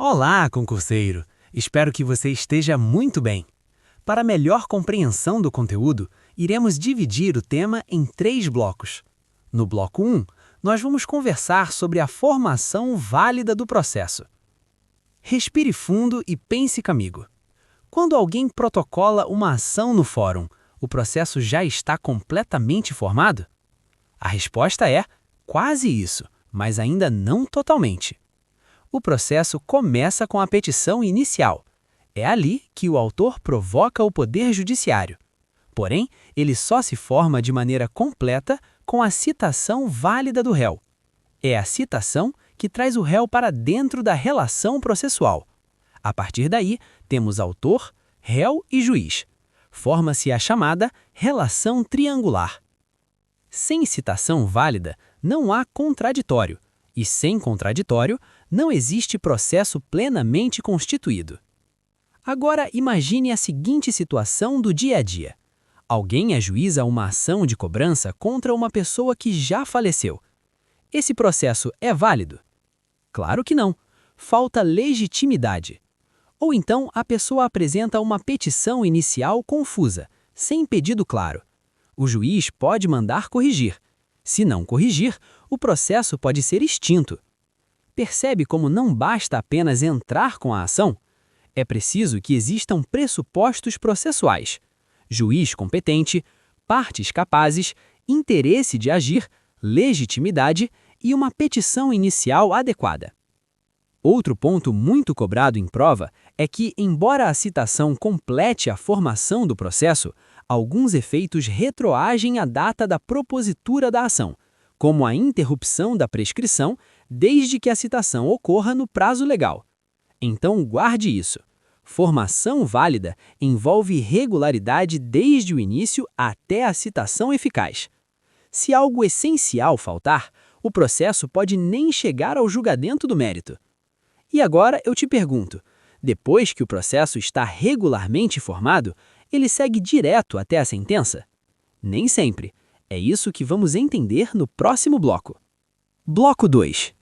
Olá, concurseiro! Espero que você esteja muito bem. Para melhor compreensão do conteúdo, iremos dividir o tema em 3 blocos. No bloco 1, nós vamos conversar sobre a formação válida do processo. Respire fundo e pense comigo. Quando alguém protocola uma ação no fórum, o processo já está completamente formado? A resposta é quase isso, mas ainda não totalmente. O processo começa com a petição inicial. É ali que o autor provoca o poder judiciário. Porém, ele só se forma de maneira completa com a citação válida do réu. É a citação que traz o réu para dentro da relação processual. A partir daí, temos autor, réu e juiz. Forma-se a chamada relação triangular. Sem citação válida, não há contraditório, e sem contraditório, não existe processo plenamente constituído. Agora imagine a seguinte situação do dia a dia. Alguém ajuiza uma ação de cobrança contra uma pessoa que já faleceu. Esse processo é válido? Claro que não. Falta legitimidade. Ou então a pessoa apresenta uma petição inicial confusa, sem pedido claro. O juiz pode mandar corrigir. Se não corrigir, o processo pode ser extinto. Percebe como não basta apenas entrar com a ação? É preciso que existam pressupostos processuais, juiz competente, partes capazes, interesse de agir, legitimidade e uma petição inicial adequada. Outro ponto muito cobrado em prova é que, embora a citação complete a formação do processo, alguns efeitos retroagem à data da propositura da ação, como a interrupção da prescrição desde que a citação ocorra no prazo legal. Então guarde isso. Formação válida envolve regularidade desde o início até a citação eficaz. Se algo essencial faltar, o processo pode nem chegar ao julgamento do mérito. E agora eu te pergunto, depois que o processo está regularmente formado, ele segue direto até a sentença? Nem sempre. É isso que vamos entender no próximo bloco. Bloco 2.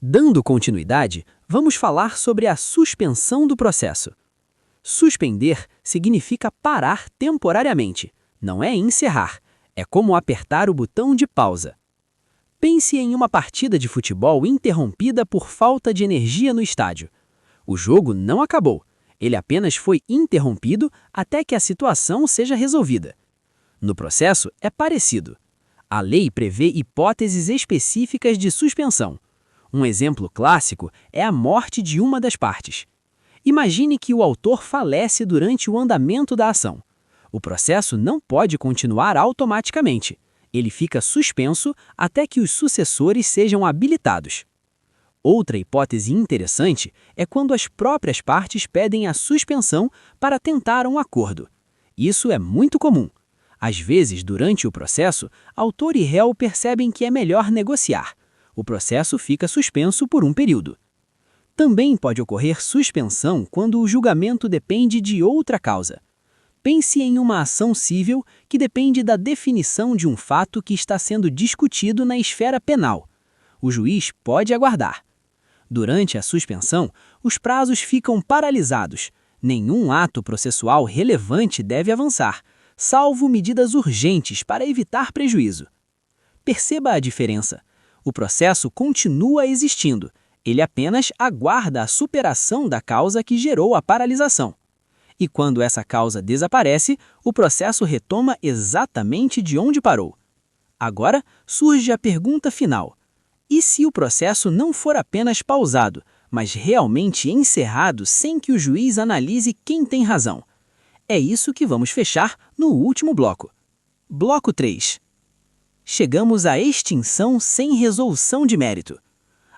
Dando continuidade, vamos falar sobre a suspensão do processo. Suspender significa parar temporariamente, não é encerrar. É como apertar o botão de pausa. Pense em uma partida de futebol interrompida por falta de energia no estádio. O jogo não acabou, ele apenas foi interrompido até que a situação seja resolvida. No processo é parecido. A lei prevê hipóteses específicas de suspensão. Um exemplo clássico é a morte de uma das partes. Imagine que o autor falece durante o andamento da ação. O processo não pode continuar automaticamente. Ele fica suspenso até que os sucessores sejam habilitados. Outra hipótese interessante é quando as próprias partes pedem a suspensão para tentar um acordo. Isso é muito comum. Às vezes, durante o processo, autor e réu percebem que é melhor negociar. O processo fica suspenso por um período. Também pode ocorrer suspensão quando o julgamento depende de outra causa. Pense em uma ação civil que depende da definição de um fato que está sendo discutido na esfera penal. O juiz pode aguardar. Durante a suspensão, os prazos ficam paralisados. Nenhum ato processual relevante deve avançar, salvo medidas urgentes para evitar prejuízo. Perceba a diferença. O processo continua existindo. Ele apenas aguarda a superação da causa que gerou a paralisação. E quando essa causa desaparece, o processo retoma exatamente de onde parou. Agora surge a pergunta final. E se o processo não for apenas pausado, mas realmente encerrado sem que o juiz analise quem tem razão? É isso que vamos fechar no último bloco. Bloco 3. Chegamos à extinção sem resolução de mérito.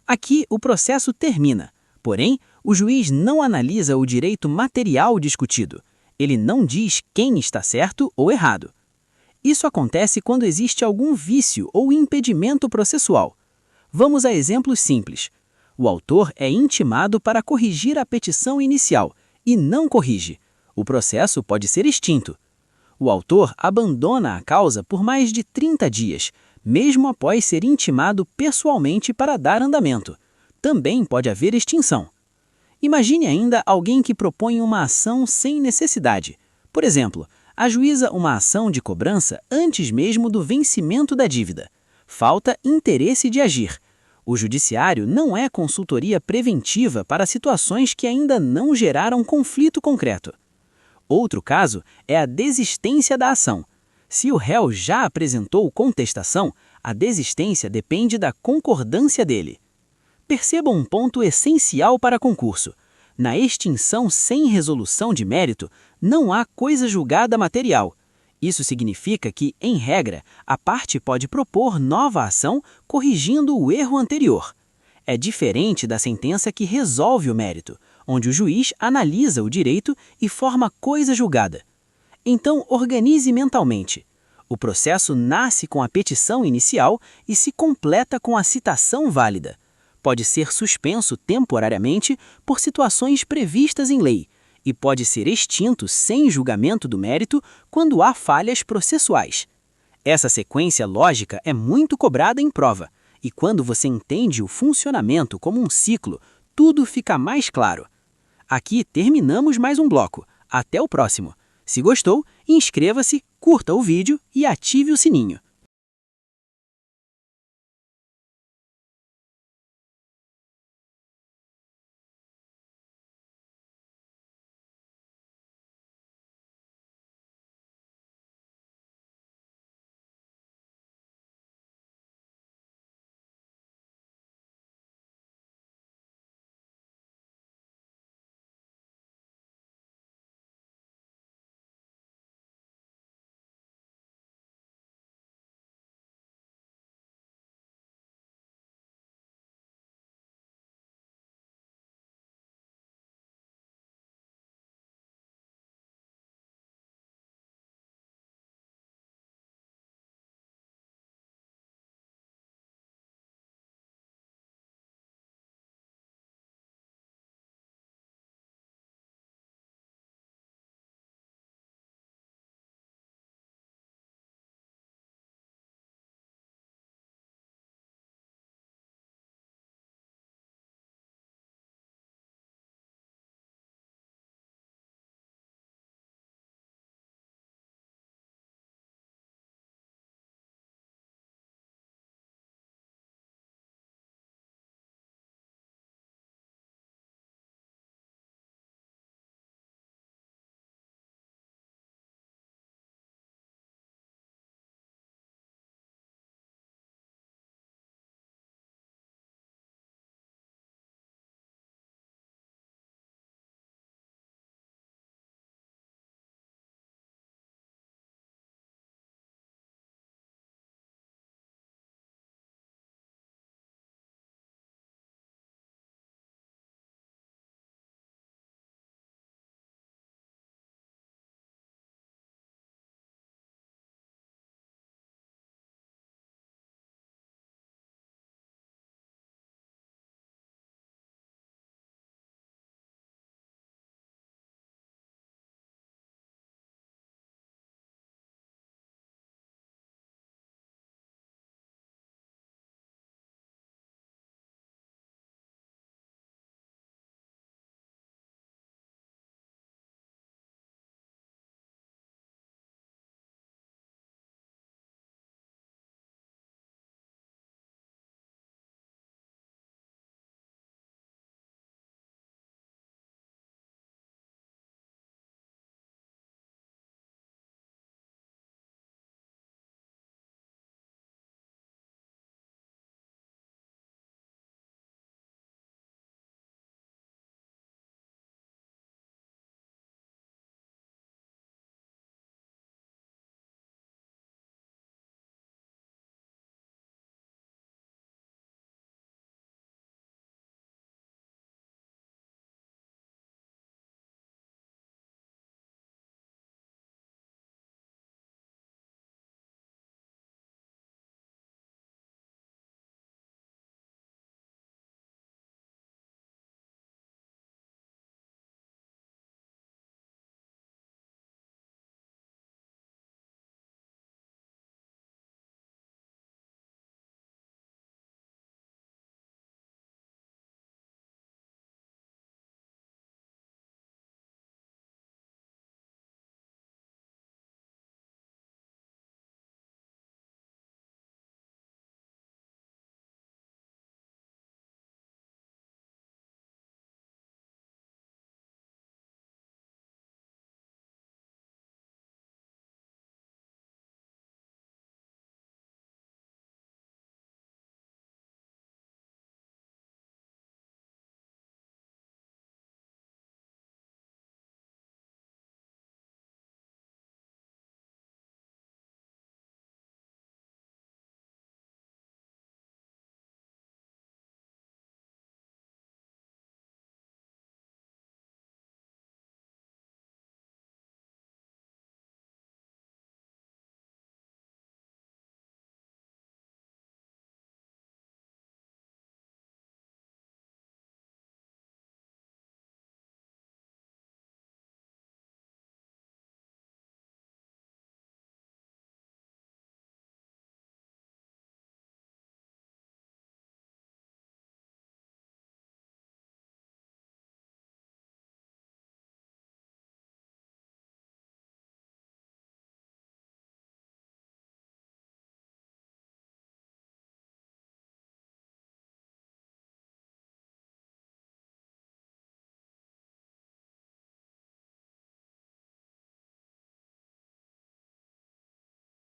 Aqui o processo termina, porém, o juiz não analisa o direito material discutido. Ele não diz quem está certo ou errado. Isso acontece quando existe algum vício ou impedimento processual. Vamos a exemplos simples. O autor é intimado para corrigir a petição inicial e não corrige. O processo pode ser extinto. O autor abandona a causa por mais de 30 dias, mesmo após ser intimado pessoalmente para dar andamento. Também pode haver extinção. Imagine ainda alguém que propõe uma ação sem necessidade. Por exemplo, ajuiza uma ação de cobrança antes mesmo do vencimento da dívida. Falta interesse de agir. O judiciário não é consultoria preventiva para situações que ainda não geraram conflito concreto. Outro caso é a desistência da ação. Se o réu já apresentou contestação, a desistência depende da concordância dele. Perceba um ponto essencial para concurso. Na extinção sem resolução de mérito, não há coisa julgada material. Isso significa que, em regra, a parte pode propor nova ação corrigindo o erro anterior. É diferente da sentença que resolve o mérito, onde o juiz analisa o direito e forma coisa julgada. Então, organize mentalmente. O processo nasce com a petição inicial e se completa com a citação válida. Pode ser suspenso temporariamente por situações previstas em lei e pode ser extinto sem julgamento do mérito quando há falhas processuais. Essa sequência lógica é muito cobrada em prova, e quando você entende o funcionamento como um ciclo, tudo fica mais claro. Aqui terminamos mais um bloco. Até o próximo. Se gostou, inscreva-se, curta o vídeo e ative o sininho.